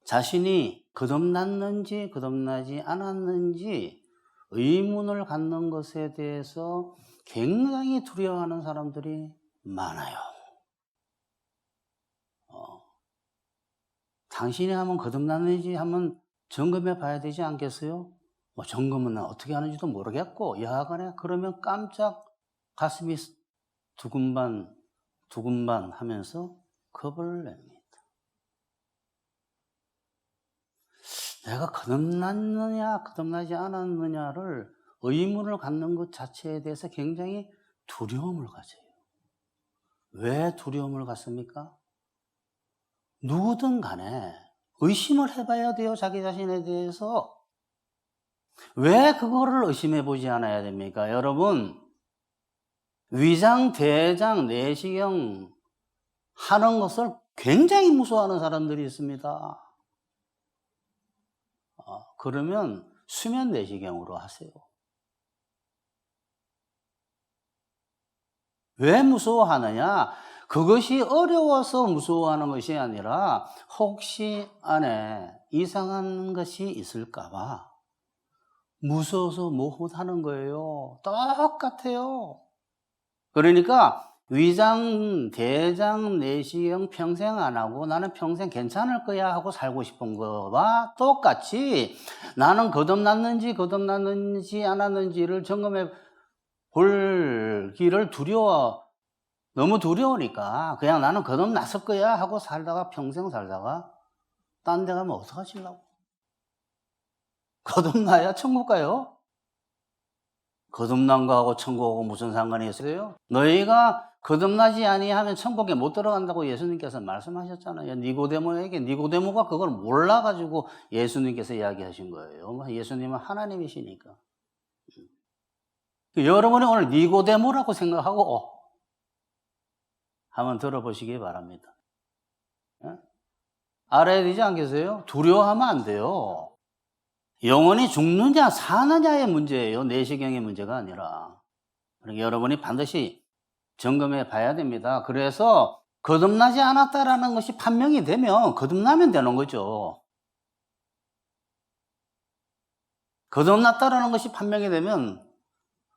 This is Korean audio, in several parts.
자신이 거듭났는지 거듭나지 않았는지 의문을 갖는 것에 대해서 굉장히 두려워하는 사람들이 많아요. 당신이 한번 거듭났는지 한번 점검해 봐야 되지 않겠어요? 점검은 어떻게 하는지도 모르겠고 여하간에 그러면 깜짝 가슴이 두근반 하면서 겁을 냅니다. 내가 거듭났느냐 거듭나지 않았느냐를 의문을 갖는 것 자체에 대해서 굉장히 두려움을 가져요. 왜 두려움을 갖습니까? 누구든 간에 의심을 해봐야 돼요. 자기 자신에 대해서. 왜 그거를 의심해 보지 않아야 됩니까? 여러분, 위장, 대장, 내시경 하는 것을 굉장히 무서워하는 사람들이 있습니다. 그러면 수면 내시경으로 하세요. 왜 무서워하느냐? 그것이 어려워서 무서워하는 것이 아니라 혹시 안에 이상한 것이 있을까봐 무서워서 못하는 거예요. 똑같아요. 그러니까 위장, 대장, 내시경 평생 안 하고 나는 평생 괜찮을 거야 하고 살고 싶은 거와 똑같이 나는 거듭났는지 않았는지를 점검해 볼기를 너무 두려우니까 그냥 나는 거듭났을 거야 하고 살다가 평생 살다가 딴 데 가면 어떡하시려고? 거듭나야 천국 가요? 거듭난 거하고 천국하고 무슨 상관이 있어요? 너희가 거듭나지 아니하면 천국에 못 들어간다고 예수님께서 말씀하셨잖아요. 니고데모가 그걸 몰라가지고 예수님께서 이야기하신 거예요. 예수님은 하나님이시니까. 여러분이 오늘 니고데모라고 생각하고 한번 들어보시기 바랍니다. 알아야 되지 않겠어요? 두려워하면 안 돼요. 영원히 죽느냐 사느냐의 문제예요. 내시경의 문제가 아니라. 그러니까 여러분이 반드시 점검해 봐야 됩니다. 그래서 거듭나지 않았다라는 것이 판명이 되면 거듭나면 되는 거죠. 거듭났다라는 것이 판명이 되면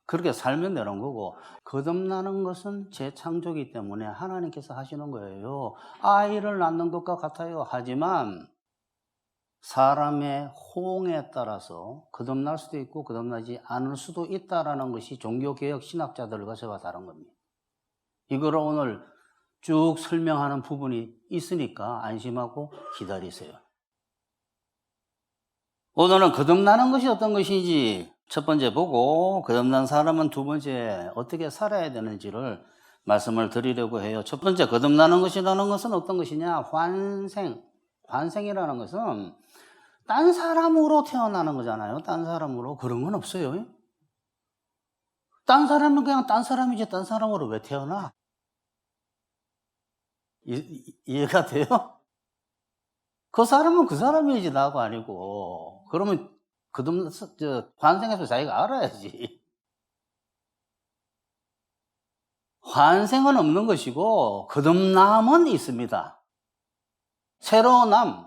그렇게 살면 되는 거고, 거듭나는 것은 재창조이기 때문에 하나님께서 하시는 거예요. 아이를 낳는 것과 같아요. 하지만 사람의 호응에 따라서 거듭날 수도 있고 거듭나지 않을 수도 있다라는 것이 종교개혁 신학자들과 저와 다른 겁니다. 이거를 오늘 쭉 설명하는 부분이 있으니까 안심하고 기다리세요. 오늘은 거듭나는 것이 어떤 것인지 첫 번째 보고 거듭난 사람은 두 번째 어떻게 살아야 되는지를 말씀을 드리려고 해요. 첫 번째 거듭나는 것이라는 것은 어떤 것이냐? 환생이라는 것은 딴 사람으로 태어나는 거잖아요. 딴 사람으로. 그런 건 없어요. 딴 사람은 그냥 딴 사람이지 딴 사람으로 왜 태어나? 이해가 돼요? 그 사람은 그 사람이지 나가 아니고. 그러면 환생해서 자기가 알아야지. 환생은 없는 것이고 거듭남은 있습니다. 새로 남,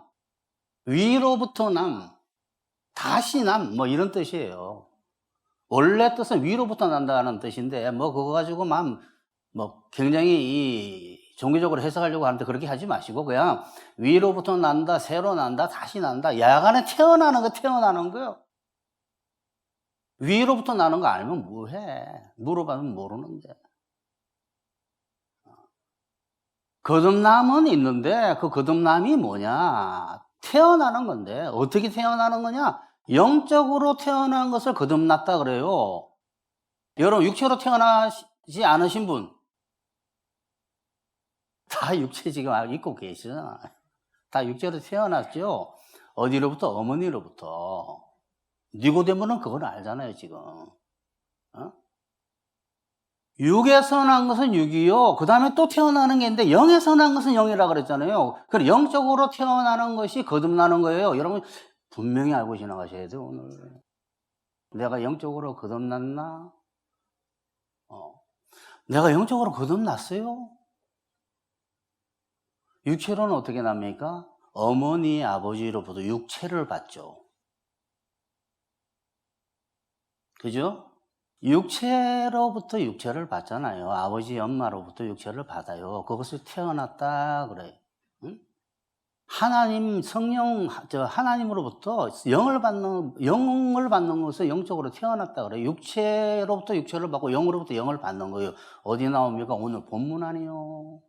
위로부터 남, 다시 남, 이런 뜻이에요. 원래 뜻은 위로부터 난다는 뜻인데 그거 가지고 굉장히 종교적으로 해석하려고 하는데 그렇게 하지 마시고 그냥 위로부터 난다, 새로 난다, 다시 난다. 야간에 태어나는 거요. 위로부터 나는 거 알면 뭐해? 물어봐도 모르는데. 거듭남은 있는데 그 거듭남이 뭐냐? 태어나는 건데 어떻게 태어나는 거냐? 영적으로 태어난 것을 거듭났다 그래요. 여러분 육체로 태어나지 않으신 분 다 육체 지금 입고 계시잖아요. 다 육체로 태어났죠. 어디로부터? 어머니로부터. 니고데모는 그걸 알잖아요 지금. 육에서 난 것은 육이요. 그 다음에 또 태어나는 게 있는데 영에서 난 것은 영이라고 그랬잖아요. 그럼 영적으로 태어나는 것이 거듭나는 거예요. 여러분 분명히 알고 지나가셔야 돼요 오늘. 내가 영적으로 거듭났나? 내가 영적으로 거듭났어요? 육체로는 어떻게 납니까? 어머니, 아버지로부터 육체를 받죠. 그죠? 육체로부터 육체를 받잖아요. 아버지, 엄마로부터 육체를 받아요. 그것을 태어났다 그래요. 응? 하나님, 성령, 하나님으로부터 영을 받는 것을 영적으로 태어났다 그래요. 육체로부터 육체를 받고 영으로부터 영을 받는 거예요. 어디 나옵니까? 오늘 본문 아니요.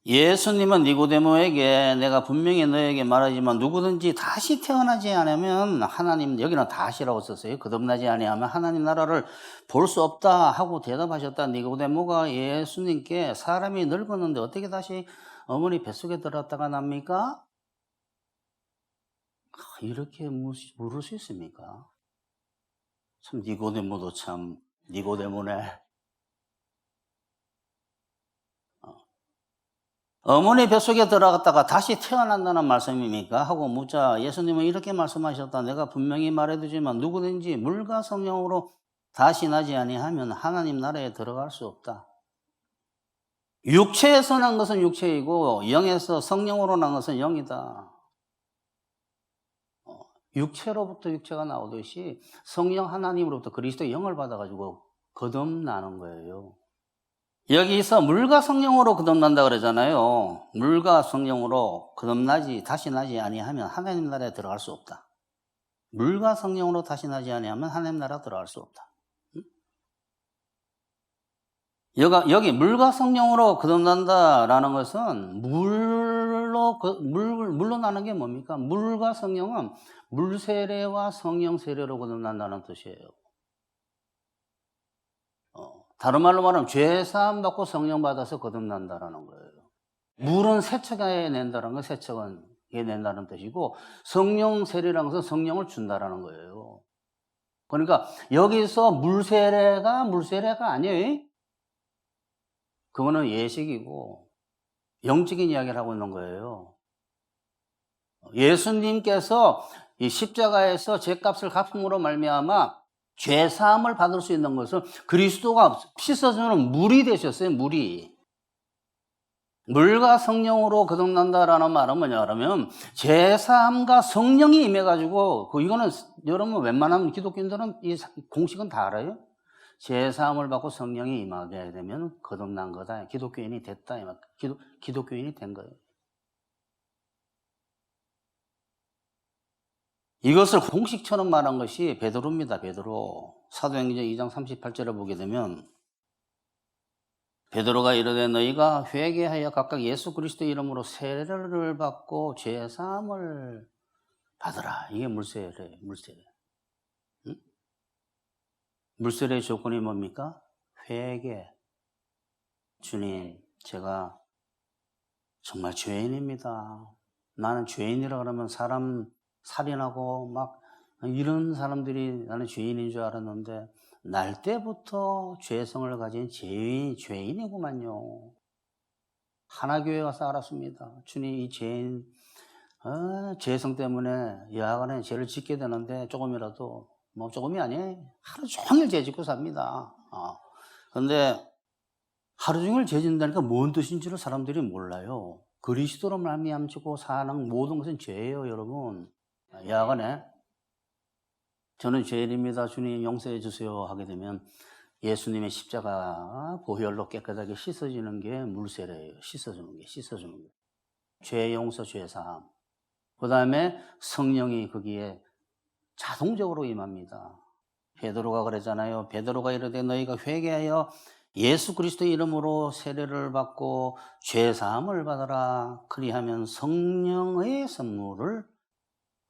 예수님은 니고데모에게 내가 분명히 너에게 말하지만 누구든지 다시 태어나지 않으면 하나님, 여기는 다시라고 썼어요. 거듭나지 아니하면 하나님 나라를 볼 수 없다 하고 대답하셨다. 니고데모가 예수님께 사람이 늙었는데 어떻게 다시 어머니 뱃속에 들어갔다가 납니까? 이렇게 물을 수 있습니까? 참 니고데모도 참 니고데모네. 어머니 뱃속에 들어갔다가 다시 태어난다는 말씀입니까? 하고 묻자 예수님은 이렇게 말씀하셨다. 내가 분명히 말해두지만 누구든지 물과 성령으로 다시 나지 아니하면 하나님 나라에 들어갈 수 없다. 육체에서 난 것은 육체이고 영에서 성령으로 난 것은 영이다. 육체로부터 육체가 나오듯이 성령 하나님으로부터 그리스도의 영을 받아가지고 거듭나는 거예요. 여기서 물과 성령으로 거듭난다 그러잖아요. 물과 성령으로 다시 나지 아니하면 하나님 나라에 들어갈 수 없다. 물과 성령으로 다시 나지 아니하면 하나님 나라에 들어갈 수 없다. 여기 물과 성령으로 거듭난다라는 것은 물로 나는 게 뭡니까? 물과 성령은 물 세례와 성령 세례로 거듭난다는 뜻이에요. 다른 말로 말하면 죄 사함 받고 성령 받아서 거듭난다라는 거예요. 물은 세척해 낸다는 건 세척은 해낸다는 뜻이고 성령 세례라는 것은 성령을 준다라는 거예요. 그러니까 여기서 물세례가 아니에요. 그거는 예식이고 영적인 이야기를 하고 있는 거예요. 예수님께서 이 십자가에서 죄값을 갚음으로 말미암아 죄 사함을 받을 수 있는 것은 그리스도가 씻어주는 물이 되셨어요. 물과 성령으로 거듭난다라는 말은 뭐냐 그러면 죄 사함과 성령이 임해가지고 이거는 여러분 웬만한 기독교인들은 이 공식은 다 알아요. 죄 사함을 받고 성령이 임하게 되면 거듭난 거다. 기독교인이 됐다. 기독교인이 된 거예요. 이것을 공식처럼 말한 것이 베드로입니다. 베드로. 사도행전 2장 38절을 보게 되면 베드로가 이르되 너희가 회개하여 각각 예수 그리스도의 이름으로 세례를 받고 죄 사함을 받으라. 이게 물세례. 응? 물세례의 조건이 뭡니까? 회개. 주님, 제가 정말 죄인입니다. 나는 죄인이라 그러면 사람 살인하고 막 이런 사람들이 나는 죄인인 줄 알았는데 날 때부터 죄성을 가진 죄인이구만요. 하나교회 가서 알았습니다. 주님, 이 죄인 죄성 때문에 여하간에 죄를 짓게 되는데 조금이라도 뭐 조금이 아니에요. 하루 종일 죄 짓고 삽니다. 그런데 하루 종일 죄 짓는다니까 뭔 뜻인지를 사람들이 몰라요. 그리스도로 말미암고 사는 모든 것은 죄예요, 여러분. 여하간에 저는 죄인입니다. 주님 용서해 주세요 하게 되면 예수님의 십자가 보혈로 깨끗하게 씻어지는 게 물세례예요. 씻어주는 게. 죄 용서, 죄 사함. 그 다음에 성령이 거기에 자동적으로 임합니다. 베드로가 그랬잖아요. 베드로가 이르되 너희가 회개하여 예수 그리스도의 이름으로 세례를 받고 죄 사함을 받아라. 그리하면 성령의 선물을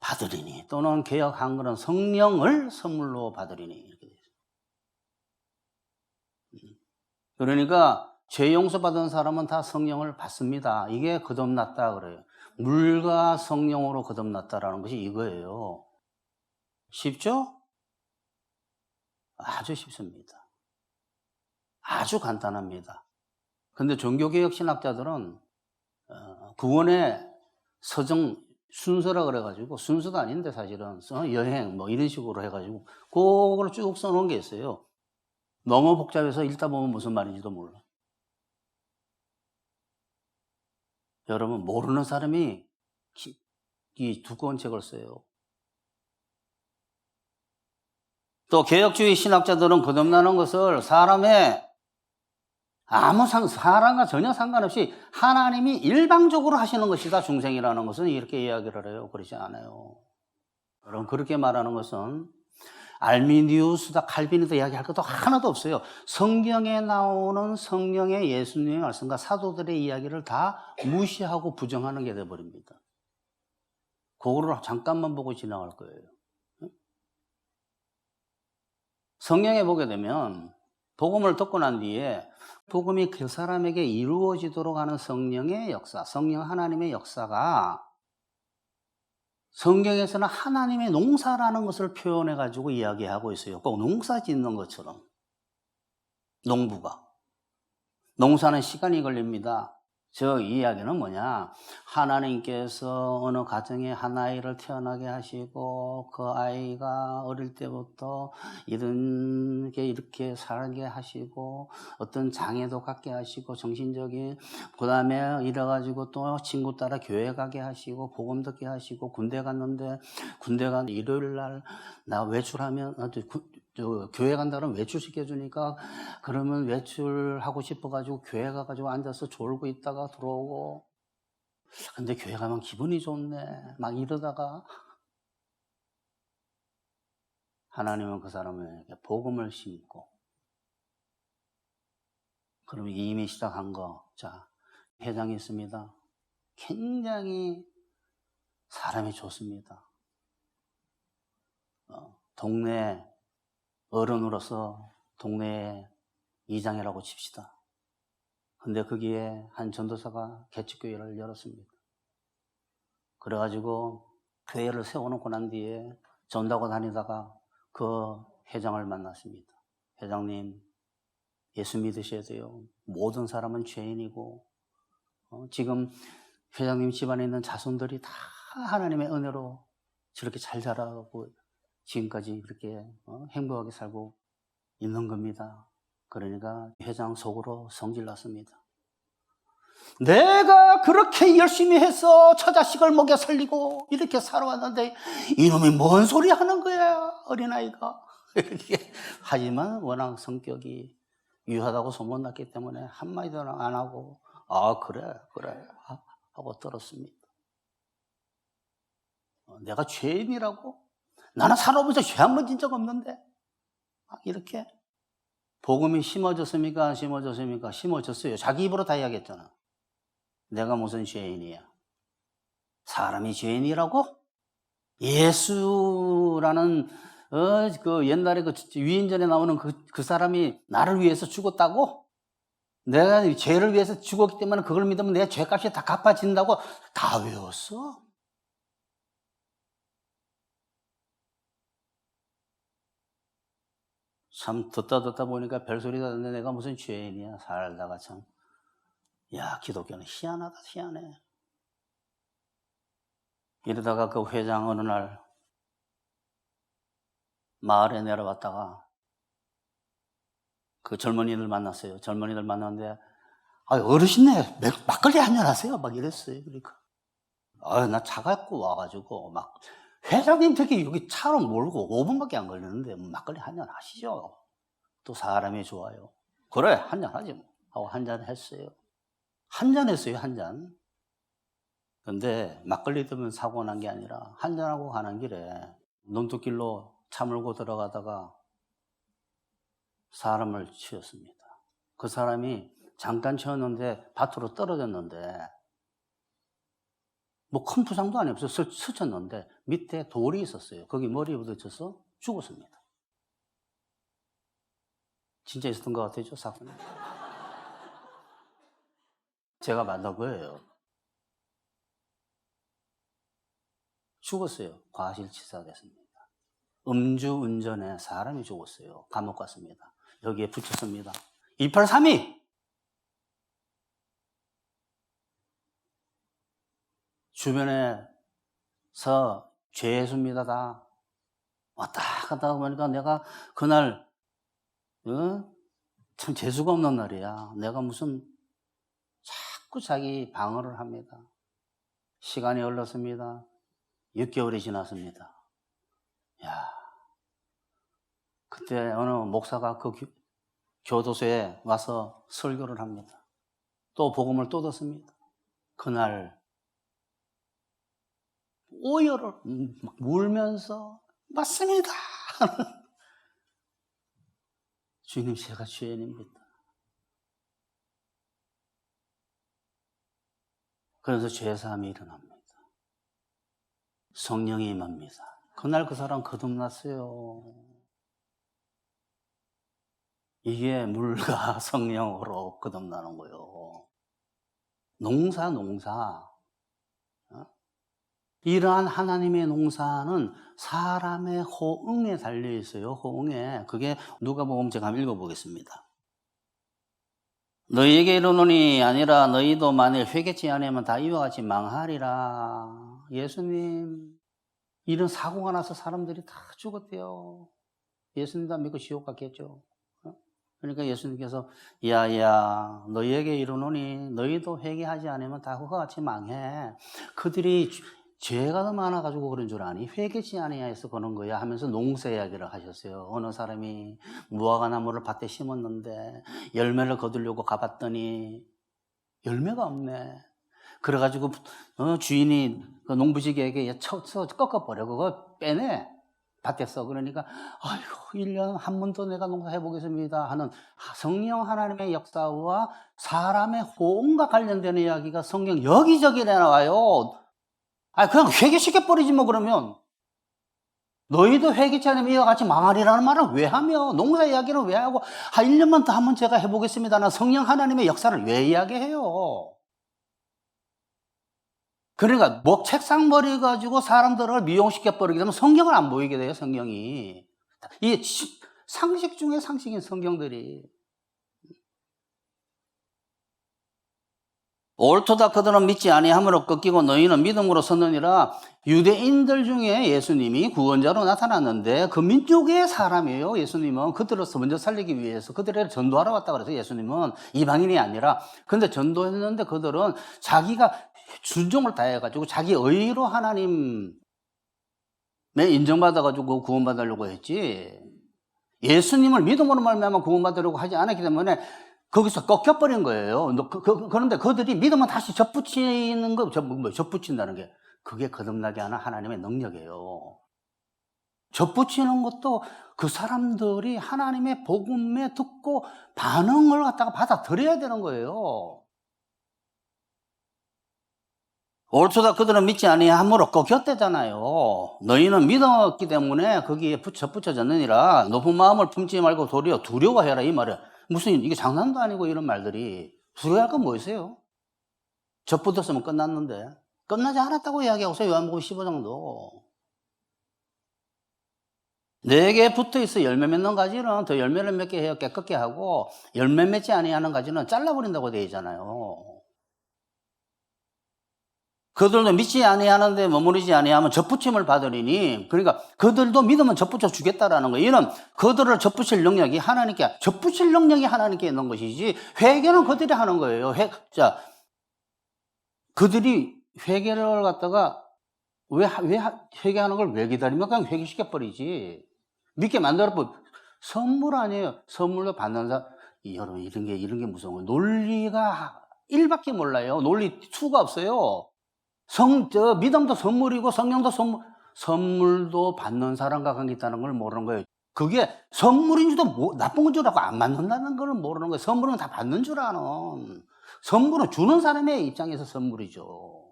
받으리니, 또는 개역 한글은 성령을 선물로 받으리니 이렇게 되어 있어요. 그러니까 죄 용서 받은 사람은 다 성령을 받습니다. 이게 거듭났다 그래요. 물과 성령으로 거듭났다라는 것이 이거예요. 쉽죠? 아주 쉽습니다. 아주 간단합니다. 근데 종교개혁 신학자들은 구원의 서정 순서라 그래가지고, 순서도 아닌데 사실은 여행 뭐 이런 식으로 해가지고 그거를 쭉 써놓은 게 있어요. 너무 복잡해서 읽다 보면 무슨 말인지도 몰라. 여러분, 모르는 사람이 이 두꺼운 책을 써요. 또 개혁주의 신학자들은 거듭나는 것을 사람과 전혀 상관없이 하나님이 일방적으로 하시는 것이다, 중생이라는 것은 이렇게 이야기를 해요. 그렇지 않아요. 여러분, 그렇게 말하는 것은 알미니우스다, 칼빈이다 이야기할 것도 하나도 없어요. 성경에 나오는 성령의 예수님의 말씀과 사도들의 이야기를 다 무시하고 부정하는 게 돼버립니다. 그거를 잠깐만 보고 지나갈 거예요. 성경에 보게 되면 복음을 듣고 난 뒤에 복음이 그 사람에게 이루어지도록 하는 성령의 역사, 성령 하나님의 역사가 성경에서는 하나님의 농사라는 것을 표현해가지고 이야기하고 있어요. 꼭 농사 짓는 것처럼. 농부가. 농사는 시간이 걸립니다. 저 이야기는 뭐냐? 하나님께서 어느 가정에 한 아이를 태어나게 하시고 그 아이가 어릴 때부터 이렇게 살게 하시고 어떤 장애도 갖게 하시고 정신적인 그 다음에 이래가지고 또 친구 따라 교회 가게 하시고 복음 듣게 하시고 군대 갔는데 군대 간 일요일날 나 외출하면 교회 간다면 외출시켜주니까 그러면 외출하고 싶어가지고 교회 가가지고 앉아서 졸고 있다가 들어오고 근데 교회 가면 기분이 좋네 막 이러다가 하나님은 그 사람에게 복음을 심고 그러면 이미 시작한 거 자 회장이 있습니다. 굉장히 사람이 좋습니다. 동네 어른으로서 동네의 이장이라고 칩시다. 근데 거기에 한 전도사가 개척교회를 열었습니다. 그래가지고 교회를 세워놓고 난 뒤에 전도하고 다니다가 그 회장을 만났습니다. 회장님, 예수 믿으셔야 돼요. 모든 사람은 죄인이고 지금 회장님 집안에 있는 자손들이 다 하나님의 은혜로 저렇게 잘 자라고 지금까지 이렇게 행복하게 살고 있는 겁니다. 그러니까 회장 속으로 성질났습니다. 내가 그렇게 열심히 해서 처자식을 먹여 살리고 이렇게 살아왔는데 이놈이 뭔 소리 하는 거야 어린아이가. 이렇게 하지만 워낙 성격이 유하다고 소문났기 때문에 한마디도 안 하고 아 그래 하고 들었습니다. 내가 죄인이라고? 나는 살아보면서 죄 한 번 진 적 없는데 이렇게 복음이 심어졌습니까? 안 심어졌습니까? 심어졌어요. 자기 입으로 다 이야기했잖아. 내가 무슨 죄인이야? 사람이 죄인이라고? 예수라는 그 옛날에 그 위인전에 나오는 그 사람이 나를 위해서 죽었다고? 내가 죄를 위해서 죽었기 때문에 그걸 믿으면 내 죄값이 다 갚아진다고 다 외웠어. 참 듣다 보니까 별소리가 듣는데 내가 무슨 죄인이야. 살다가 참. 야, 기독교는 희한하다, 희한해. 이러다가 그 회장 어느 날 마을에 내려갔다가 그 젊은이들 만났어요. 젊은이들 만났는데 어르신네 막걸리 한잔 하세요. 막 이랬어요. 그러니까 나 차 갖고 와가지고 막 회장님 되게 여기 차로 몰고 5분밖에 안 걸리는데 막걸리 한잔 하시죠. 또 사람이 좋아요. 그래 한잔 하지 뭐 하고 한잔 했어요. 한잔 했어요. 한잔. 근데 막걸리 때문에 사고 난 게 아니라 한잔하고 가는 길에 논두길로 차 몰고 들어가다가 사람을 치었습니다. 그 사람이 잠깐 치었는데 밭으로 떨어졌는데 뭐 큰 부상도 아니었어요. 스쳤는데 밑에 돌이 있었어요. 거기 머리에 부딪혀서 죽었습니다. 진짜 있었던 것 같아요, 사건이. 제가 만난 거예요. 죽었어요. 과실치사됐습니다. 음주운전에 사람이 죽었어요. 감옥 갔습니다. 여기에 붙였습니다. 2832! 주변에서 죄수입니다, 다. 왔다 갔다 보니까 내가 그날, 참 재수가 없는 날이야. 내가 무슨 자꾸 자기 방어를 합니다. 시간이 흘렀습니다. 6개월이 지났습니다. 야, 그때 어느 목사가 그 교도소에 와서 설교를 합니다. 또 복음을 또 듣습니다. 그날 오열을 막 울면서 맞습니다. 주님, 제가 죄인입니다. 그래서 죄사함이 일어납니다. 성령이 임합니다. 그날 그 사람 거듭났어요. 이게 물과 성령으로 거듭나는 거예요. 농사. 이러한 하나님의 농사는 사람의 호응에 달려 있어요. 호응에. 그게 누가복음 제가 한번 읽어보겠습니다. 너희에게 이르노니 아니라 너희도 만일 회개치 아니하면 다 이와 같이 망하리라. 예수님, 이런 사고가 나서 사람들이 다 죽었대요. 예수님 다 믿고 지옥 갔겠죠. 그러니까 예수님께서 야야 너희에게 이르노니 너희도 회개하지 않으면 다 그와 같이 망해. 그들이 죄가 더 많아가지고 그런 줄 아니? 회개치 아니하여서 그런 거야 하면서 농사 이야기를 하셨어요. 어느 사람이 무화과 나무를 밭에 심었는데 열매를 거두려고 가봤더니 열매가 없네. 그래가지고 주인이 그 농부지기에게 쳐서 꺾어버려. 그거 빼내. 밭에서. 그러니까 아이고 1년 한 번 더 내가 농사해보겠습니다 하는 성령 하나님의 역사와 사람의 호응과 관련되는 이야기가 성경 여기저기 나와요. 그냥 회개시켜버리지 뭐. 그러면 너희도 회개치 않으면 이와 같이 망하리라는 말을 왜 하며, 농사 이야기를 왜 하고 1년만 더 한번 제가 해보겠습니다는 성령 하나님의 역사를 왜 이야기해요? 그러니까 뭐 책상머리 가지고 사람들을 미용시켜버리게 되면 성경을 안 보이게 돼요. 성경이. 이 상식 중에 상식인 성경들이. 옳도다 그들은 믿지 아니함으로 꺾이고 너희는 믿음으로 섰느니라. 유대인들 중에 예수님이 구원자로 나타났는데 그 민족의 사람이에요. 예수님은 그들을 먼저 살리기 위해서 그들을 전도하러 왔다 그래서 예수님은 이방인이 아니라. 근데 전도했는데 그들은 자기가 순종을 다해가지고 자기 의로 하나님에 인정받아가지고 구원받으려고 했지, 예수님을 믿음으로 말미암아 구원받으려고 하지 않았기 때문에 거기서 꺾여버린 거예요. 그런데 그들이 믿으면 다시 접붙이는 거, 접붙인다는 게 그게 거듭나게 하는 하나님의 능력이에요. 접붙이는 것도 그 사람들이 하나님의 복음에 듣고 반응을 갖다가 받아들여야 되는 거예요. 옳도다 그들은 믿지 아니함으로 꺾였대잖아요. 너희는 믿었기 때문에 거기에 접붙여졌느니라. 높은 마음을 품지 말고 도리어 두려워해라 이 말이야. 무슨 이게 장난도 아니고 이런 말들이. 두려워할 건 뭐 있어요? 접붙었으면 끝났는데. 끝나지 않았다고 이야기하고 있어요. 요한복음 15장도. 내게 붙어있어 열매 맺는 가지는 더 열매를 맺게 해요. 깨끗게 하고, 열매 맺지 아니하는 가지는 잘라버린다고 되어 있잖아요. 그들도 믿지 아니하는데 머무르지 아니하면 접붙임을 받으리니. 그러니까 그들도 믿으면 접붙여 주겠다라는 거예요. 이는 그들을 접붙일 능력이 하나님께 있는 것이지 회개는 그들이 하는 거예요. 그들이 회개를 갖다가 왜 회개하는 걸 왜 기다리면 그냥 회개시켜버리지. 믿게 만들어버려. 선물 아니에요. 선물로 받는 사람. 여러분 이런 게 무서운 거예요. 논리가 1밖에 몰라요. 논리 2가 없어요. 믿음도 선물이고 성령도 선물도 받는 사람과 관계 있다는 걸 모르는 거예요. 그게 선물인지도 나쁜 건 줄 알고 안 받는다는 걸 모르는 거예요. 선물은 다 받는 줄 아는. 선물은 주는 사람의 입장에서 선물이죠.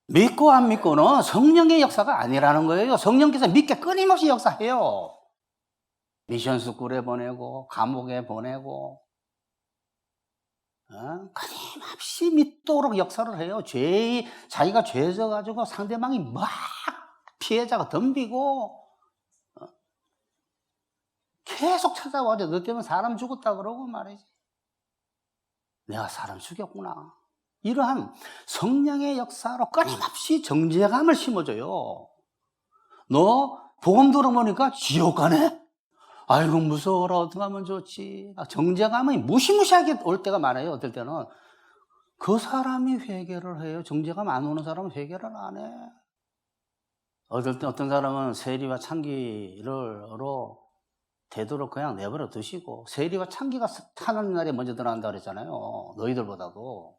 믿고 안 믿고는 성령의 역사가 아니라는 거예요. 성령께서 믿게 끊임없이 역사해요. 미션 스쿨에 보내고 감옥에 보내고 끊임없이 믿도록 역사를 해요. 자기가 죄 져가지고 상대방이 막 피해자가 덤비고 계속 찾아와죠. 너 때문에 사람 죽었다 그러고 말이지. 내가 사람 죽였구나. 이러한 성령의 역사로 끊임없이 정죄감을 심어줘요. 너 복음 들어보니까 지옥 가네? 아이고 무서워라. 어떻게 하면 좋지. 정죄감이 무시무시하게 올 때가 많아요. 어떨 때는 그 사람이 회개를 해요. 정죄감 안 오는 사람은 회개를 안 해. 어떤 사람은 세리와 참기를로 되도록 그냥 내버려 두시고, 세리와 참기가 타는 날에 먼저 들어간다 그랬잖아요. 너희들보다도.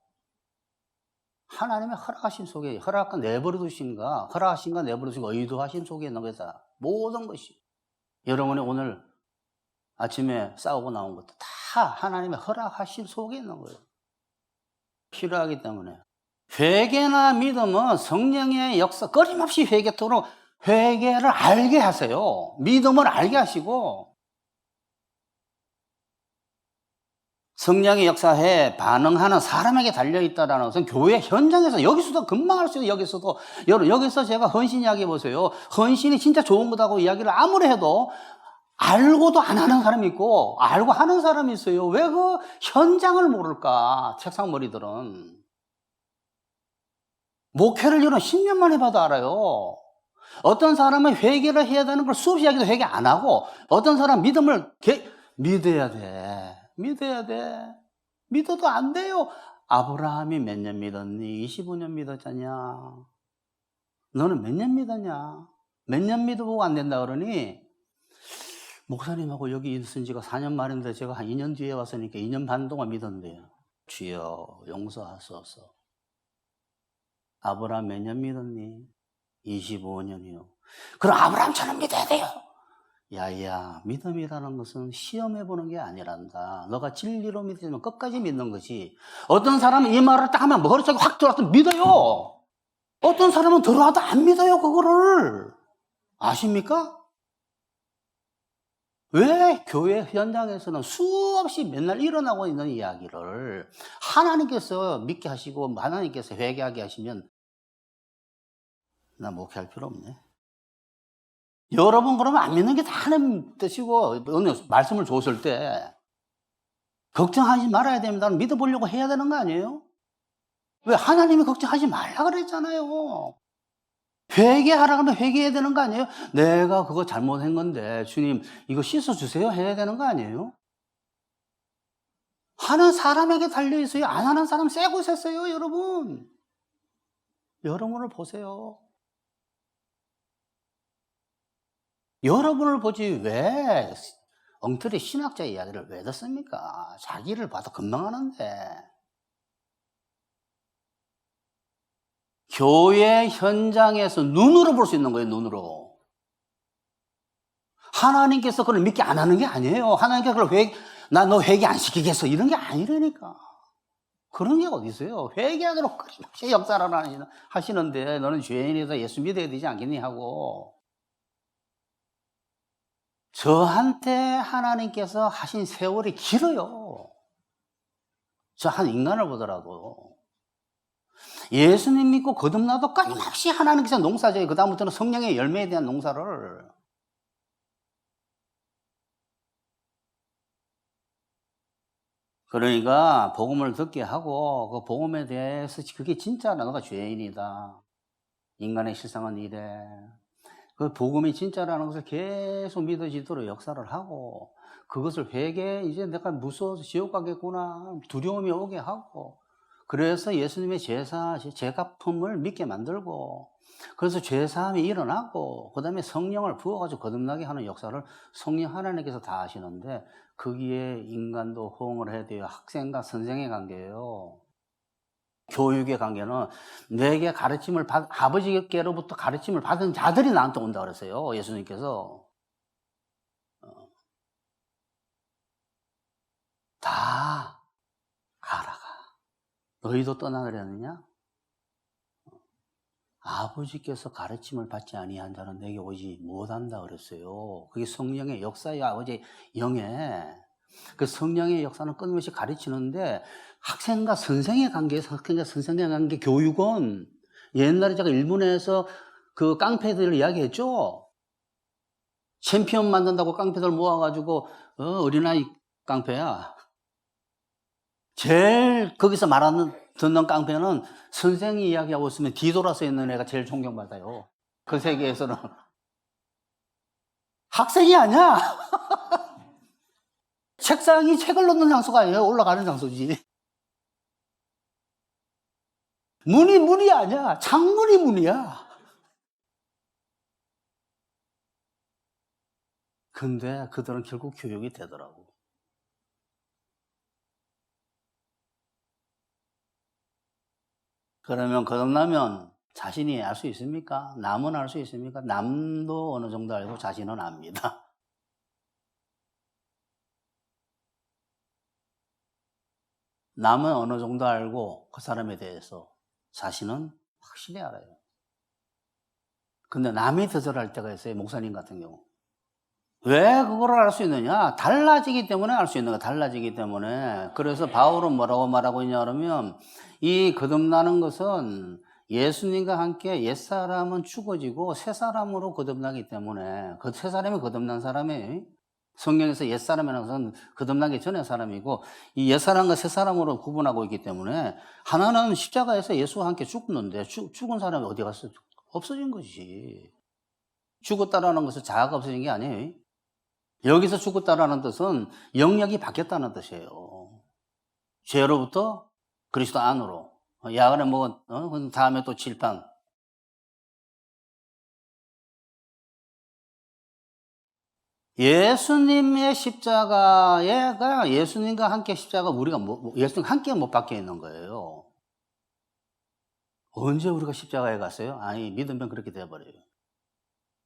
하나님의 허락하심 속에, 허락과 내버려 두신가, 허락하신가 내버려 두신가, 의도하심 속에 있는 거다. 모든 것이. 여러분이 오늘 아침에 싸우고 나온 것도 다 하나님의 허락하심 속에 있는 거예요. 필요하기 때문에. 회개나 믿음은 성령의 역사, 끊임없이 회개토록 회개를 알게 하세요. 믿음을 알게 하시고, 성령의 역사에 반응하는 사람에게 달려있다라는 것은 교회 현장에서 여기서도 금방 할 수 있어요. 여기서 제가 헌신 이야기해 보세요. 헌신이 진짜 좋은 거다고 이야기를 아무리 해도 알고도 안 하는 사람이 있고 알고 하는 사람이 있어요. 왜 그 현장을 모를까? 책상머리들은. 목회를 이런 10년만 해봐도 알아요. 어떤 사람은 회개를 해야 되는 걸 수없이 이야기도 회개 안 하고, 어떤 사람 믿음을 믿어야 돼. 믿어야 돼. 믿어도 안 돼요. 아브라함이 몇 년 믿었니? 25년 믿었잖냐? 너는 몇 년 믿었냐? 몇 년 믿어보고 안 된다 그러니, 목사님하고 여기 있은 지가 4년 만인데 제가 한 2년 뒤에 왔으니까 2년 반 동안 믿었는데요. 주여 용서하소서. 아브라함 몇 년 믿었니? 25년이요. 그럼 아브라함처럼 믿어야 돼요. 야야, 믿음이라는 것은 시험해보는 게 아니란다. 너가 진리로 믿으면 끝까지 믿는 거지. 어떤 사람은 이 말을 딱 하면 머릿속에 확 들어와서 믿어요. 어떤 사람은 들어와도 안 믿어요, 그거를. 아십니까? 왜 교회 현장에서는 수없이 맨날 일어나고 있는 이야기를 하나님께서 믿게 하시고 하나님께서 회개하게 하시면 나 목회할 필요 없네. 여러분 그러면 안 믿는 게 다 하나님 뜻이고, 어느 말씀을 줬을 때 걱정하지 말아야 됩니다. 믿어보려고 해야 되는 거 아니에요? 왜? 하나님이 걱정하지 말라 그랬잖아요. 회개하라 그러면 회개해야 되는 거 아니에요? 내가 그거 잘못한 건데 주님 이거 씻어주세요 해야 되는 거 아니에요? 하는 사람에게 달려있어요. 안 하는 사람 쎄고 샜어요. 여러분. 여러분을 보세요. 여러분을 보지 왜 엉터리 신학자 이야기를 왜 듣습니까? 자기를 봐도 금방 하는데. 교회 현장에서 눈으로 볼 수 있는 거예요. 눈으로. 하나님께서 그걸 믿게 안 하는 게 아니에요. 하나님께서 그걸 나 너 회개 안 시키겠어 이런 게 아니라니까. 그런 게 어디 있어요. 회개하도록 끊임없이 역사를 하시는데 너는 죄인이다 예수 믿어야 되지 않겠니 하고. 저한테 하나님께서 하신 세월이 길어요. 저 한 인간을 보더라도. 예수님 믿고 거듭나도 끊임없이 하나님께서 농사져요. 그 다음부터는 성령의 열매에 대한 농사를. 그러니까 복음을 듣게 하고 그 복음에 대해서 그게 진짜라. 너가 죄인이다. 인간의 실상은 이래. 그 복음이 진짜라는 것을 계속 믿어지도록 역사를 하고, 그것을 이제 내가 무서워서 지옥 가겠구나 두려움이 오게 하고, 그래서 예수님의 제가품을 믿게 만들고, 그래서 죄사함이 일어나고, 그 다음에 성령을 부어가지고 거듭나게 하는 역사를 성령 하나님께서 다 하시는데, 거기에 인간도 호응을 해야 돼요. 학생과 선생의 관계예요. 교육의 관계는 내게 아버지께로부터 가르침을 받은 자들이 나한테 온다 그랬어요. 예수님께서. 다 알아가. 너희도 떠나느냐느냐? 아버지께서 가르침을 받지 아니한 자는 내게 오지 못한다 그랬어요. 그게 성령의 역사예요. 아버지 영에. 그 성령의 역사는 끊임없이 가르치는데, 학생과 선생의 관계에서 학생과 선생의 관계 교육은 옛날에 제가 일본에서 그 깡패들을 이야기했죠. 챔피언 만든다고 깡패들 모아가지고 어린아이 깡패야. 제일 거기서 듣는 깡패는 선생이 이야기하고 있으면 뒤돌아서 있는 애가 제일 존경받아요. 그 세계에서는. 학생이 아니야. 책상이 책을 놓는 장소가 아니에요. 올라가는 장소지. 문이 아니야. 창문이 문이야. 근데 그들은 결국 교육이 되더라고. 그러면 거듭나면 자신이 알 수 있습니까? 남은 알 수 있습니까? 남도 어느 정도 알고 자신은 압니다. 남은 어느 정도 알고 그 사람에 대해서 자신은 확실히 알아요. 근데 남이 더 잘 알 때가 있어요. 목사님 같은 경우. 왜 그거를 알 수 있느냐? 달라지기 때문에 알 수 있는 거야. 달라지기 때문에. 그래서 바울은 뭐라고 말하고 있냐 그러면 이 거듭나는 것은 예수님과 함께 옛사람은 죽어지고 새사람으로 거듭나기 때문에 그 새사람이 거듭난 사람이 성경에서 옛사람이라는 것은 거듭나기 전의 사람이고 이 옛사람과 새사람으로 구분하고 있기 때문에 하나는 십자가에서 예수와 함께 죽었는데 죽은 사람이 어디 갔어? 없어진 것이지. 죽었다라는 것은 자아가 없어진 게 아니에요. 여기서 죽었다라는 뜻은 영역이 바뀌었다는 뜻이에요. 죄로부터 그리스도 안으로. 야간에 그 다음에 또 칠판. 예수님의 십자가가 예수님과 함께 십자가 우리가 예수님과 함께 못 박혀 있는 거예요. 언제 우리가 십자가에 갔어요? 아니, 믿으면 그렇게 돼버려요.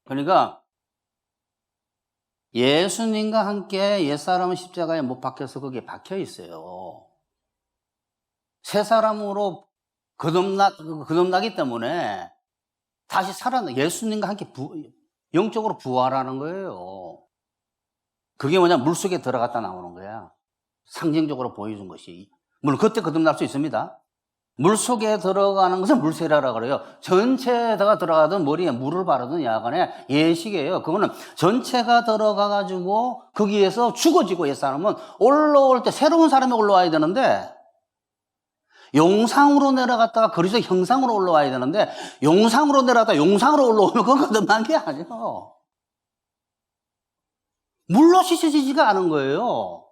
그러니까 예수님과 함께 옛사람은 십자가에 못 박혀서 거기에 박혀 있어요. 새 사람으로 거듭나기 때문에 다시 예수님과 함께 영적으로 부활하는 거예요. 그게 뭐냐? 물속에 들어갔다 나오는 거야. 상징적으로 보여준 것이. 물론 그때 거듭날 수 있습니다. 물속에 들어가는 것은 물세례라 그래요. 전체에다가 들어가든 머리에 물을 바르든 야간에 예식이에요. 그거는 전체가 들어가가지고 거기에서 죽어지고 옛사람은 올라올 때 새로운 사람이 올라와야 되는데 용상으로 내려갔다가 그리스도 형상으로 올라와야 되는데 용상으로 내려갔다가 용상으로 올라오면 그건 거듭난 게 아니에요. 물로 씻어지지가 않은 거예요.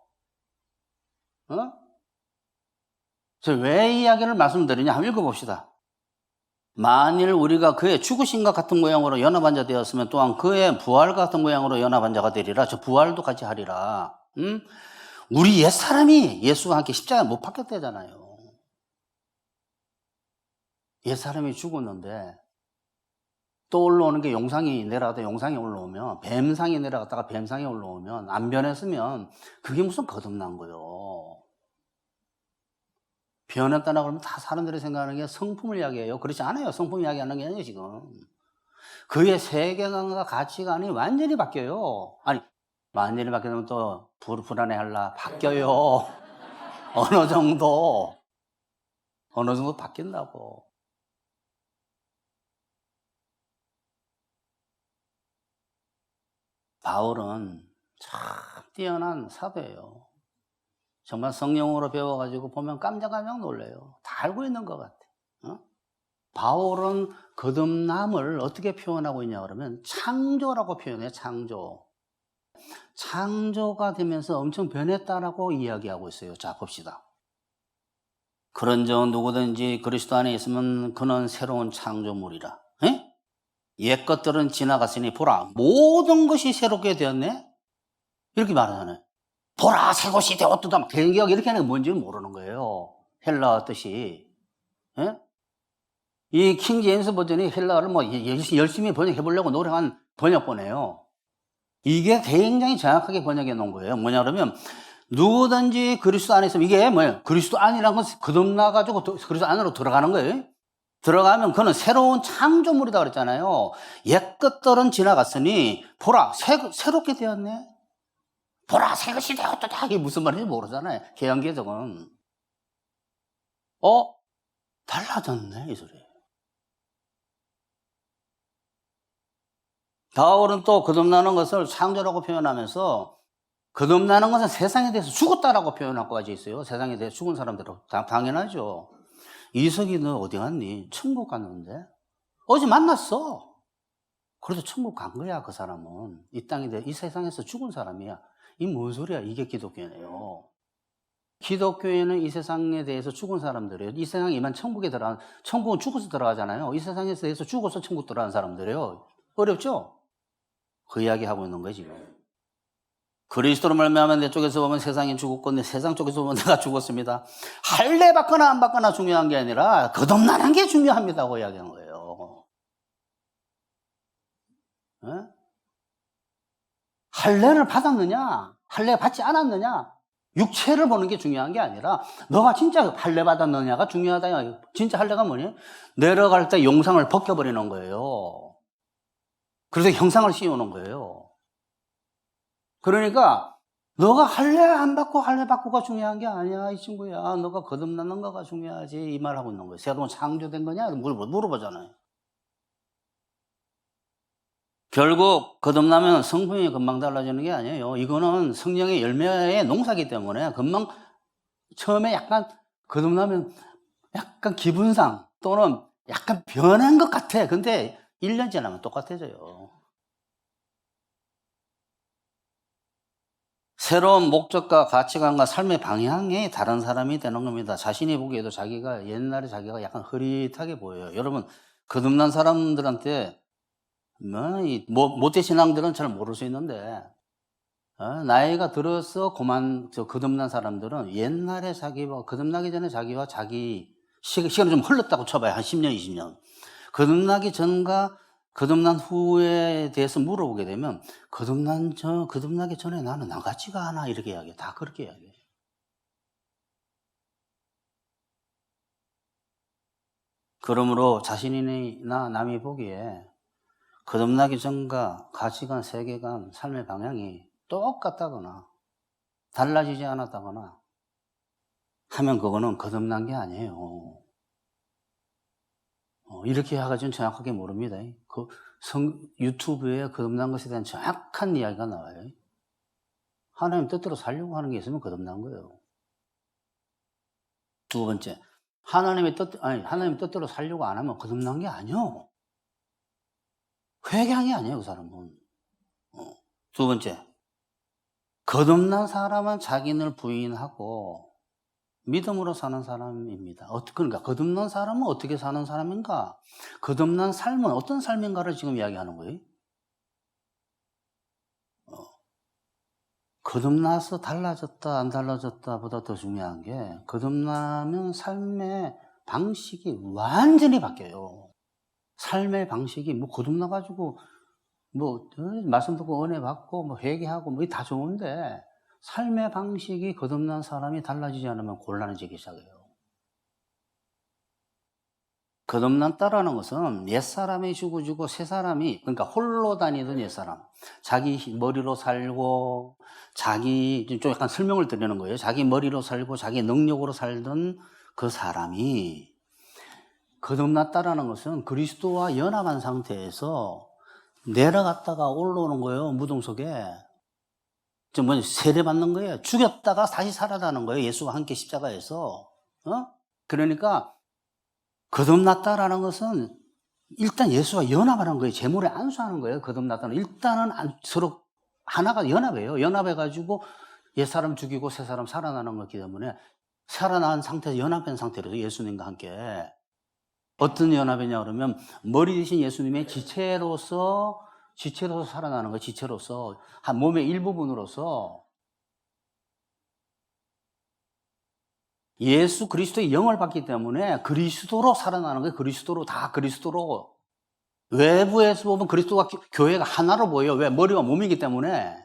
제가 왜 이 이야기를 말씀드리냐 한번 읽어봅시다. 만일 우리가 그의 죽으심과 같은 모양으로 연합한 자 되었으면 또한 그의 부활 같은 모양으로 연합한 자가 되리라. 저 부활도 같이 하리라. 우리 옛사람이 예수와 함께 십자가에 못 박혔다잖아요. 옛사람이 죽었는데 또 올라오는 게 용상이 내려갔다 용상이 올라오면 뱀상이 내려갔다가 뱀상이 올라오면 안 변했으면 그게 무슨 거듭난 거예요. 변했다나 그러면 다 사람들이 생각하는 게 성품을 이야기해요. 그렇지 않아요. 성품 이야기하는 게 아니에요, 지금. 그의 세계관과 가치관이 완전히 바뀌어요. 아니, 완전히 바뀌면 또 불안해할라. 바뀌어요. 어느 정도 바뀐다고. 바울은 참 뛰어난 사도예요. 정말 성령으로 배워가지고 보면 깜짝깜짝 놀래요. 다 알고 있는 것 같아. 바울은 거듭남을 어떻게 표현하고 있냐 그러면 창조라고 표현해요. 창조가 되면서 엄청 변했다라고 이야기하고 있어요. 자, 봅시다. 그런즉 누구든지 그리스도 안에 있으면 그는 새로운 창조물이라. 옛 것들은 지나갔으니 보라 모든 것이 새롭게 되었네. 이렇게 말하잖아요. 보라 새 것이 되었다. 대기역 이렇게 하는 게 뭔지는 모르는 거예요. 헬라어 뜻이. 이 킹 제임스 버전이 헬라어를 열심히 번역해 보려고 노력한 번역본이에요. 이게 굉장히 정확하게 번역해 놓은 거예요. 뭐냐 그러면 누구든지 그리스도 안에 있으면 이게 뭐예요? 그리스도 안이라는 건 거듭나가지고 그리스도 안으로 들어가는 거예요. 들어가면 그는 새로운 창조물이다 그랬잖아요. 옛 것들은 지나갔으니 보라 새롭게 되었네. 보라 새 것이 되었다. 이게 무슨 말인지 모르잖아요. 개헌개정은. 달라졌네 이 소리예요. 바울은 또 거듭나는 것을 창조라고 표현하면서 거듭나는 것은 세상에 대해서 죽었다라고 표현하고까지 있어요. 세상에 대해서 죽은 사람들은 당연하죠. 이석이 너 어디 갔니? 천국 갔는데? 어제 만났어. 그래도 천국 간 거야 그 사람은. 이 세상에서 죽은 사람이야. 이 뭔 소리야? 이게 기독교네요. 기독교에는 이 세상에 대해서 죽은 사람들이에요. 이 세상에 이만 천국은 죽어서 들어가잖아요. 이 세상에서 대해서 죽어서 천국 들어가는 사람들이에요. 어렵죠? 그 이야기 하고 있는 거예요, 지금. 그리스도로 말미암아 내 쪽에서 보면 세상이 죽었고 내 세상 쪽에서 보면 내가 죽었습니다. 할례 받거나 안 받거나 중요한 게 아니라 거듭나는 게 중요합니다고 이야기하는 거예요. 에? 할례를 받았느냐 할례 받지 않았느냐 육체를 보는 게 중요한 게 아니라 너가 진짜 할례 받았느냐가 중요하다. 진짜 할례가 뭐니? 내려갈 때 용상을 벗겨버리는 거예요. 그래서 형상을 씌우는 거예요. 그러니까 너가 할례 안 받고 할례 받고가 중요한 게 아니야 이 친구야. 너가 거듭나는 거가 중요하지 이 말하고 있는 거예요. 새로운 창조된 거냐 물어보잖아요. 결국 거듭나면 성품이 금방 달라지는 게 아니에요. 이거는 성령의 열매의 농사이기 때문에 금방 처음에 약간 거듭나면 약간 기분상 또는 약간 변한 것 같아. 근데 1년 지나면 똑같아져요. 새로운 목적과 가치관과 삶의 방향이 다른 사람이 되는 겁니다. 자신이 보기에도 자기가 옛날에 자기가 약간 흐릿하게 보여요. 여러분 거듭난 사람들한테 모태 신앙들은 잘 모를 수 있는데 나이가 들어서 거듭난 사람들은 옛날에 자기와 거듭나기 전에 자기와 자기 시간이 좀 흘렀다고 쳐봐요. 한 10년, 20년. 거듭나기 전과 거듭난 후에 대해서 물어보게 되면 거듭나기 전에 나는 나같지가 않아 이렇게 이야기해요. 다 그렇게 이야기해요. 그러므로 자신이나 남이 보기에 거듭나기 전과 가치관, 세계관, 삶의 방향이 똑같다거나 달라지지 않았다거나 하면 그거는 거듭난 게 아니에요. 이렇게 해가지고는 정확하게 모릅니다. 유튜브에 거듭난 것에 대한 정확한 이야기가 나와요. 하나님 뜻대로 살려고 하는 게 있으면 거듭난 거예요. 두 번째, 하나님의 뜻대로 살려고 안 하면 거듭난 게 아니에요. 회개한 게 아니에요, 그 사람은. 두 번째, 거듭난 사람은 자기를 부인하고 믿음으로 사는 사람입니다. 그러니까 거듭난 사람은 어떻게 사는 사람인가? 거듭난 삶은 어떤 삶인가를 지금 이야기하는 거예요. 거듭나서 달라졌다 안 달라졌다 보다 더 중요한 게 거듭나면 삶의 방식이 완전히 바뀌어요. 삶의 방식이 거듭나가지고 말씀 듣고 은혜 받고 회개하고 다 좋은데 삶의 방식이 거듭난 사람이 달라지지 않으면 곤란해지기 시작해요. 거듭났다라는 것은 옛사람이 죽어지고 새사람이 그러니까 홀로 다니던 옛사람 자기 머리로 살고 좀 약간 설명을 드리는 거예요. 자기 머리로 살고 자기 능력으로 살던 그 사람이 거듭났다라는 것은 그리스도와 연합한 상태에서 내려갔다가 올라오는 거예요. 무덤 속에 세례받는 거예요. 죽였다가 다시 살아나는 거예요. 예수와 함께 십자가에서. 그러니까 거듭났다라는 것은 일단 예수와 연합하는 거예요. 제물에 안수하는 거예요. 거듭났다는 일단은 서로 하나가 연합해요. 연합해가지고 옛사람 죽이고 새사람 살아나는 거기 때문에 살아난 상태에서 연합한 상태로 예수님과 함께 어떤 연합이냐 그러면 머리 대신 예수님의 지체로서 살아나는 거예요. 지체로서 한 몸의 일부분으로서 예수 그리스도의 영을 받기 때문에 그리스도로 살아나는 거예요. 그리스도로 외부에서 보면 그리스도가 교회가 하나로 보여요. 왜? 머리와 몸이기 때문에.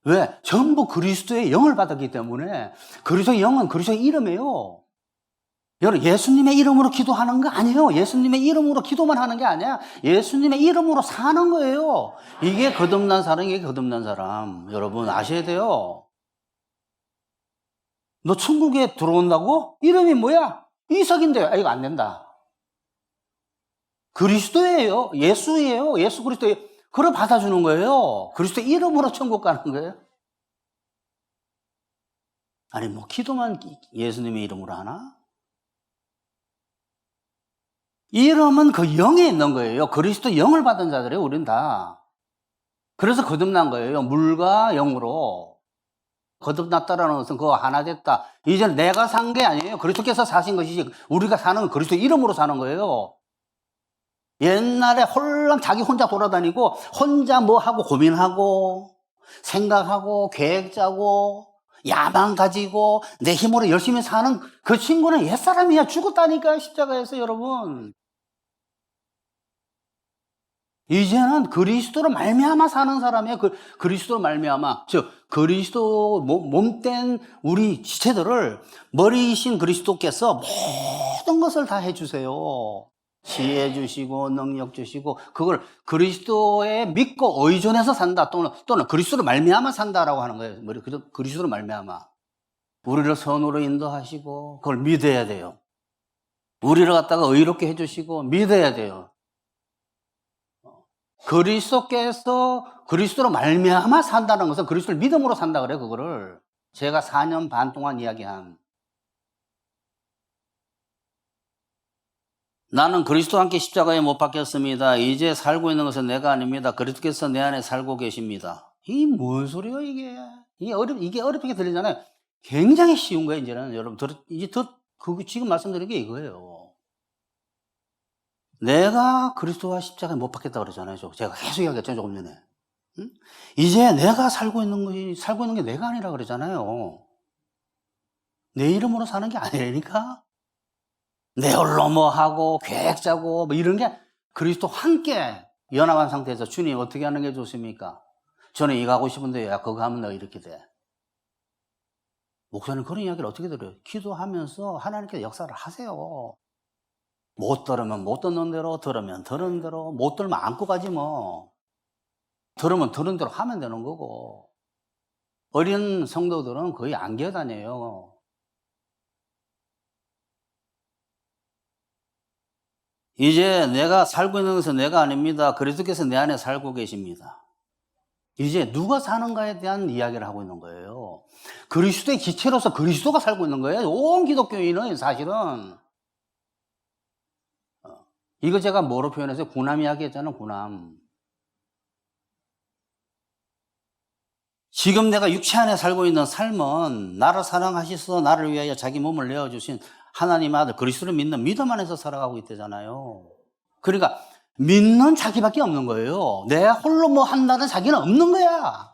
왜? 전부 그리스도의 영을 받았기 때문에 그리스도의 영은 그리스도의 이름이에요. 여러분 예수님의 이름으로 기도하는 거 아니에요. 예수님의 이름으로 기도만 하는 게 아니야. 예수님의 이름으로 사는 거예요. 이게 거듭난 사람. 여러분 아셔야 돼요. 너 천국에 들어온다고? 이름이 뭐야? 이석인데요. 이거 안 된다. 그리스도예요. 예수예요. 예수 그리스도예요. 그걸 받아주는 거예요. 그리스도의 이름으로 천국 가는 거예요. 아니 기도만 예수님의 이름으로 하나? 이름은 그 영에 있는 거예요. 그리스도 영을 받은 자들이에요. 우린 다. 그래서 거듭난 거예요. 물과 영으로. 거듭났다라는 것은 그거 하나 됐다. 이제 내가 산 게 아니에요. 그리스도께서 사신 것이지 우리가 사는 건 그리스도 이름으로 사는 거예요. 옛날에 홀랑 자기 혼자 돌아다니고 혼자 뭐 하고 고민하고 생각하고 계획 짜고 야망 가지고 내 힘으로 열심히 사는 그 친구는 옛사람이야. 죽었다니까요, 십자가에서. 여러분, 이제는 그리스도로 말미암아 사는 사람이에요. 그리스도로 말미암아, 즉 그리스도 몸된 우리 지체들을 머리이신 그리스도께서 모든 것을 다 해주세요. 지혜 주시고 능력 주시고, 그걸 그리스도에 믿고 의존해서 산다, 또는 그리스도로 말미암아 산다라고 하는 거예요. 그리스도로 말미암아 우리를 선으로 인도하시고 그걸 믿어야 돼요. 우리를 갖다가 의롭게 해주시고 믿어야 돼요. 그리스도께서 그리스도로 말미암아 산다는 것은 그리스도를 믿음으로 산다 그래요. 그거를 제가 4년 반 동안 이야기한, 나는 그리스도와 함께 십자가에 못 박혔습니다. 이제 살고 있는 것은 내가 아닙니다. 그리스도께서 내 안에 살고 계십니다. 이 뭔 소리예요, 이게? 이게 어렵게 들리잖아요. 굉장히 쉬운 거예요, 이제는. 여러분, 지금 말씀드린 게 이거예요. 내가 그리스도와 십자가에 못 박혔다 그러잖아요. 제가 계속 이야기했죠, 조금 전에. 응? 이제 내가 살고 있는 게 내가 아니라 그러잖아요. 내 이름으로 사는 게 아니라니까? 내 홀로 뭐 하고 계획 짜고 뭐 이런 게 그리스도 함께 연합한 상태에서 주님 어떻게 하는 게 좋습니까? 저는 이거 하고 싶은데 야 그거 하면 너 이렇게 돼. 목사님 그런 이야기를 어떻게 들어요? 기도하면서 하나님께서 역사를 하세요. 못 들으면 못 듣는 대로, 들으면 들은 대로, 못 들으면 안고 가지 뭐. 들으면 들은 대로 하면 되는 거고. 어린 성도들은 거의 안 기어다녀요. 이제 내가 살고 있는 것은 내가 아닙니다. 그리스도께서 내 안에 살고 계십니다. 이제 누가 사는가에 대한 이야기를 하고 있는 거예요. 그리스도의 기체로서 그리스도가 살고 있는 거예요. 온 기독교인은 사실은. 이거 제가 뭐로 표현해서 구남 이야기 했잖아요. 구남. 지금 내가 육체 안에 살고 있는 삶은 나를 사랑하셔서 나를 위하여 자기 몸을 내어주신 하나님 아들 그리스도를 믿는 믿음 안에서 살아가고 있대잖아요. 그러니까 믿는 자기밖에 없는 거예요. 내 홀로 뭐 한다는 자기는 없는 거야.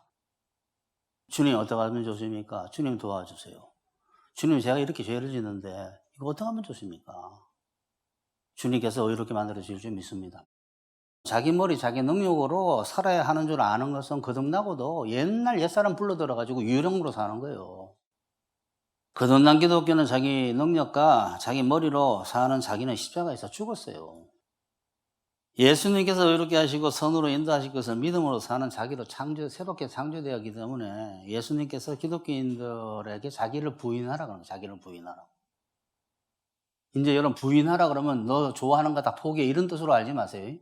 주님 어떻게 하면 좋습니까? 주님 도와주세요. 주님 제가 이렇게 죄를 짓는데 이거 어떻게 하면 좋습니까? 주님께서 의롭게 만들어 주실 줄 믿습니다. 자기 머리 자기 능력으로 살아야 하는 줄 아는 것은 거듭나고도 옛날 옛사람 불러들어가지고 유령으로 사는 거예요. 거듭난 기독교는 자기 능력과 자기 머리로 사는 자기는 십자가에서 죽었어요. 예수님께서 의롭게 하시고 선으로 인도하실 것을 믿음으로 사는 자기로 새롭게 창조되었기 때문에 예수님께서 기독교인들에게 자기를 부인하라 그러면 자기를 부인하라. 이제 여러분 부인하라 그러면 너 좋아하는 거 다 포기해 이런 뜻으로 알지 마세요.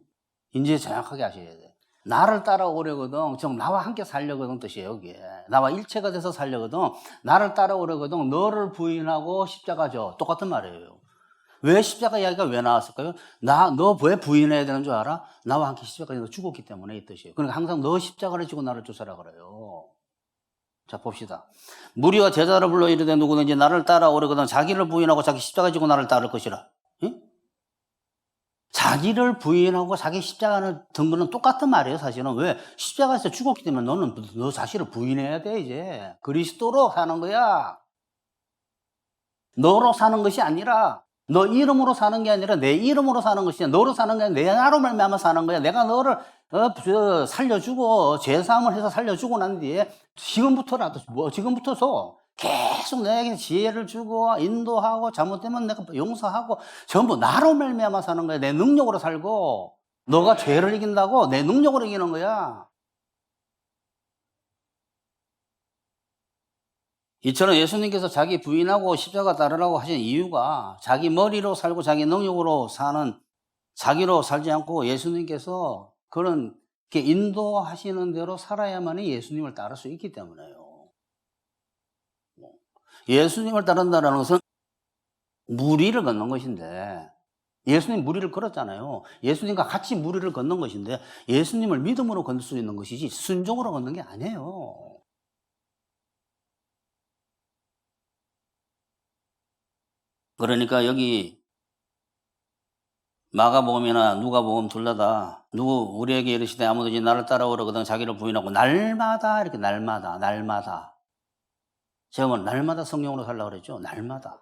이제 정확하게 하셔야 돼. 나를 따라오려거든, 즉 나와 함께 살려거든 뜻이에요. 이게 나와 일체가 돼서 살려거든, 나를 따라오려거든 너를 부인하고 십자가 져. 똑같은 말이에요. 왜 십자가 이야기가 왜 나왔을까요? 너 왜 부인해야 되는 줄 알아? 나와 함께 십자가에서 죽었기 때문에 이 뜻이에요. 그러니까 항상 너 십자가를 지고 나를 쫓아라 그래요. 자 봅시다. 무리와 제자를 불러 이르되 누구든지 나를 따라오려거든 자기를 부인하고 자기 십자가 지고 나를 따를 것이라. 응? 자기를 부인하고 자기 십자가를 든 거는 똑같은 말이에요. 사실은 왜? 십자가에서 죽었기 때문에 너는 너 자신을 부인해야 돼. 이제 그리스도로 사는 거야. 너로 사는 것이 아니라, 너 이름으로 사는 게 아니라 내 이름으로 사는 것이야. 너로 사는 게 아니라 내 나로 말미암아 사는 거야. 내가 너를 살려주고 죄사함을 해서 살려주고 난 뒤에 지금부터서 계속 내게 지혜를 주고 인도하고 잘못되면 내가 용서하고 전부 나로 말미암아 사는 거야. 내 능력으로 살고. 너가 죄를 이긴다고 내 능력으로 이기는 거야. 이처럼 예수님께서 자기 부인하고 십자가 따르라고 하신 이유가 자기 머리로 살고 자기 능력으로 사는, 자기로 살지 않고 예수님께서 그런 인도하시는 대로 살아야만이 예수님을 따를 수 있기 때문에요. 예수님을 따른다는 것은 무리를 걷는 것인데, 예수님 무리를 걸었잖아요. 예수님과 같이 무리를 걷는 것인데 예수님을 믿음으로 걷을 수 있는 것이지 순종으로 걷는 게 아니에요. 그러니까 여기 마가복음이나 누가복음 둘 다 누구 우리에게 이르시되 아무든지 나를 따라오려거든 자기를 부인하고 날마다 이렇게 날마다 제가 뭐 날마다 성령으로 살라고 그랬죠. 날마다.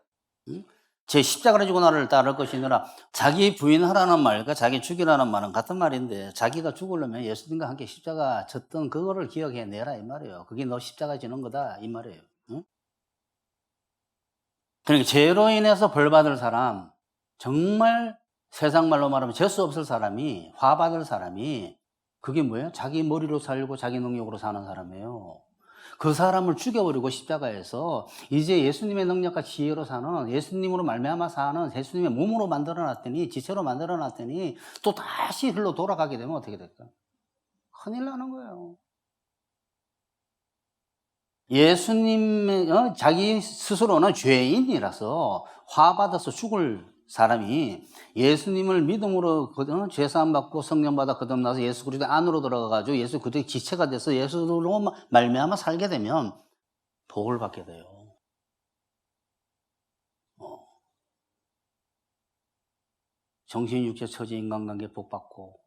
응? 제 십자가를 지고 나를 따를 것이니라. 자기 부인하라는 말과 자기 죽이라는 말은 같은 말인데 자기가 죽으려면 예수님과 함께 십자가 졌던 그거를 기억해내라 이 말이에요. 그게 너 십자가 지는 거다 이 말이에요. 응? 그러니까 죄로 인해서 벌 받을 사람, 정말 세상 말로 말하면 재수 없을 사람이, 화 받을 사람이 그게 뭐예요? 자기 머리로 살고 자기 능력으로 사는 사람이에요. 그 사람을 죽여버리고 십자가에서 이제 예수님의 능력과 지혜로 사는, 예수님으로 말미암아 사는, 예수님의 몸으로 만들어놨더니, 지체로 만들어놨더니 또 다시 흘러 돌아가게 되면 어떻게 될까? 큰일 나는 거예요. 예수님의 자기 스스로는 죄인이라서 화받아서 죽을 사람이 예수님을 믿음으로 죄사함 받고 성령 받아 거듭나서 예수 그리스도 안으로 들어가가지고 예수 그리스도의 지체가 돼서 예수로 말미암아 살게 되면 복을 받게 돼요. 정신, 육체, 처지, 인간관계 복 받고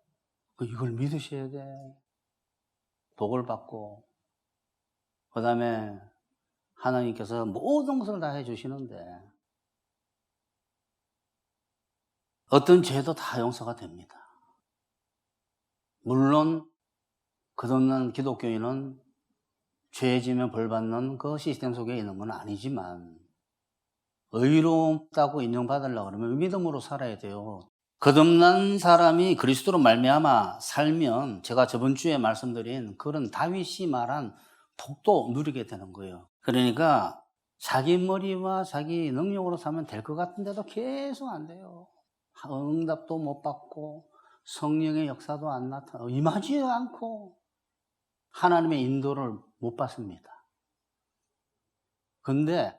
이걸 믿으셔야 돼. 복을 받고 그 다음에 하나님께서 모든 것을 다 해주시는데 어떤 죄도 다 용서가 됩니다. 물론 거듭난 기독교인은 죄 지면 벌 받는 그 시스템 속에 있는 건 아니지만 의롭다고 인정받으려고 그러면 믿음으로 살아야 돼요. 거듭난 사람이 그리스도로 말미암아 살면 제가 저번 주에 말씀드린 그런 다윗이 말한 복도 누리게 되는 거예요. 그러니까 자기 머리와 자기 능력으로 살면 될 것 같은데도 계속 안 돼요. 응답도 못 받고 성령의 역사도 안 나타나고 임하지 않고 하나님의 인도를 못 받습니다. 근데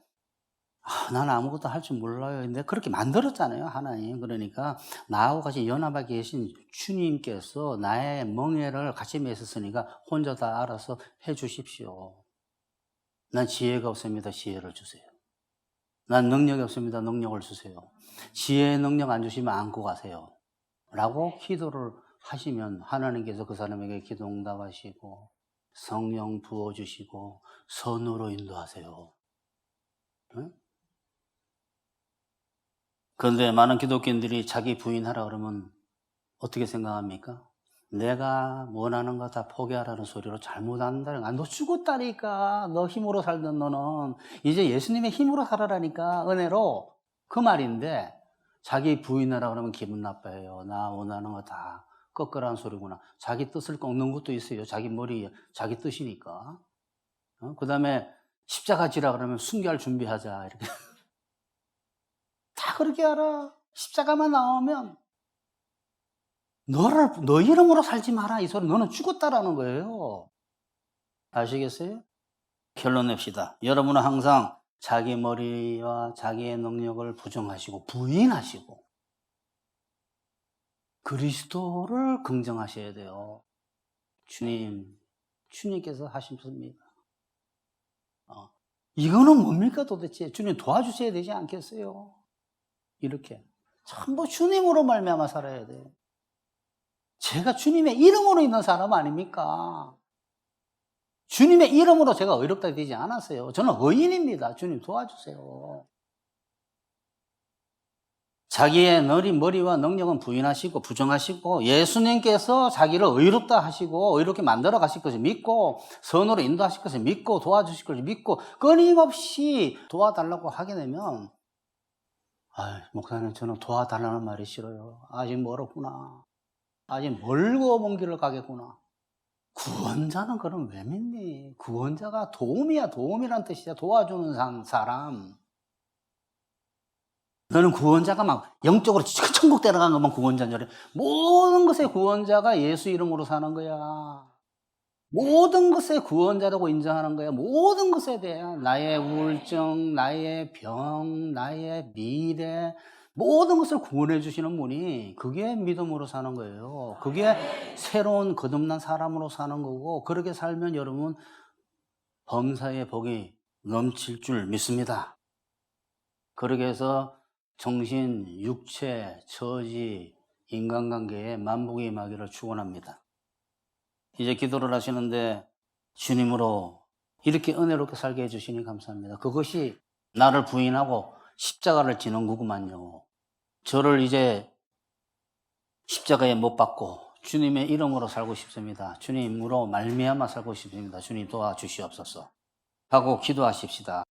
난 아무것도 할 줄 몰라요. 근데 그렇게 만들었잖아요, 하나님. 그러니까 나하고 같이 연합하게 계신 주님께서 나의 멍에를 같이 맺었으니까 혼자 다 알아서 해 주십시오. 난 지혜가 없습니다. 지혜를 주세요. 난 능력이 없습니다. 능력을 주세요. 지혜의 능력 안 주시면 안고 가세요. 라고 기도를 하시면 하나님께서 그 사람에게 기도 응답하시고 성령 부어주시고 선으로 인도하세요. 응? 그런데 많은 기독교인들이 자기 부인하라 그러면 어떻게 생각합니까? 내가 원하는 거 다 포기하라는 소리로 잘못한다는 거야. 너 죽었다니까. 너 힘으로 살던 너는 이제 예수님의 힘으로 살아라니까. 은혜로. 그 말인데 자기 부인하라 그러면 기분 나빠해요. 나 원하는 거 다 꺾으라는 소리구나. 자기 뜻을 꺾는 것도 있어요. 자기 머리, 자기 뜻이니까. 그 다음에 십자가 지라 그러면 순교할 준비하자. 이렇게. 다 그렇게 알아. 십자가만 나오면 너 이름으로 살지 마라. 이 소리 너는 죽었다라는 거예요. 아시겠어요? 결론 냅시다. 여러분은 항상 자기 머리와 자기의 능력을 부정하시고 부인하시고 그리스도를 긍정하셔야 돼요. 주님께서 하십니다. 이거는 뭡니까 도대체? 주님 도와주셔야 되지 않겠어요? 이렇게 전부 주님으로 말미암아 살아야 돼요. 제가 주님의 이름으로 있는 사람 아닙니까? 주님의 이름으로 제가 의롭다 되지 않았어요. 저는 의인입니다. 주님 도와주세요. 자기의 머리와 능력은 부인하시고 부정하시고 예수님께서 자기를 의롭다 하시고 의롭게 만들어 가실 것을 믿고 선으로 인도하실 것을 믿고 도와주실 것을 믿고 끊임없이 도와달라고 하게 되면 목사님 저는 도와달라는 말이 싫어요. 아직 멀었구나. 아직 멀고 먼 길을 가겠구나. 구원자는 그럼 왜 믿니? 구원자가 도움이란 뜻이야. 도와주는 사람. 너는 구원자가 막 영적으로 천국 데려간 것만 구원자인 줄 알아. 모든 것의 구원자가 예수 이름으로 사는 거야. 모든 것의 구원자라고 인정하는 거야. 모든 것에 대한 나의 우울증, 나의 병, 나의 미래 모든 것을 구원해 주시는 분이 그게 믿음으로 사는 거예요. 그게 새로운 거듭난 사람으로 사는 거고 그렇게 살면 여러분 범사의 복이 넘칠 줄 믿습니다. 그렇게 해서 정신, 육체, 처지, 인간관계에 만복이 임하기를 축원합니다. 이제 기도를 하시는데 주님으로 이렇게 은혜롭게 살게 해주시니 감사합니다. 그것이 나를 부인하고 십자가를 지는 거구만요. 저를 이제 십자가에 못 박고 주님의 이름으로 살고 싶습니다. 주님으로 말미암아 살고 싶습니다. 주님 도와주시옵소서 하고 기도하십시다.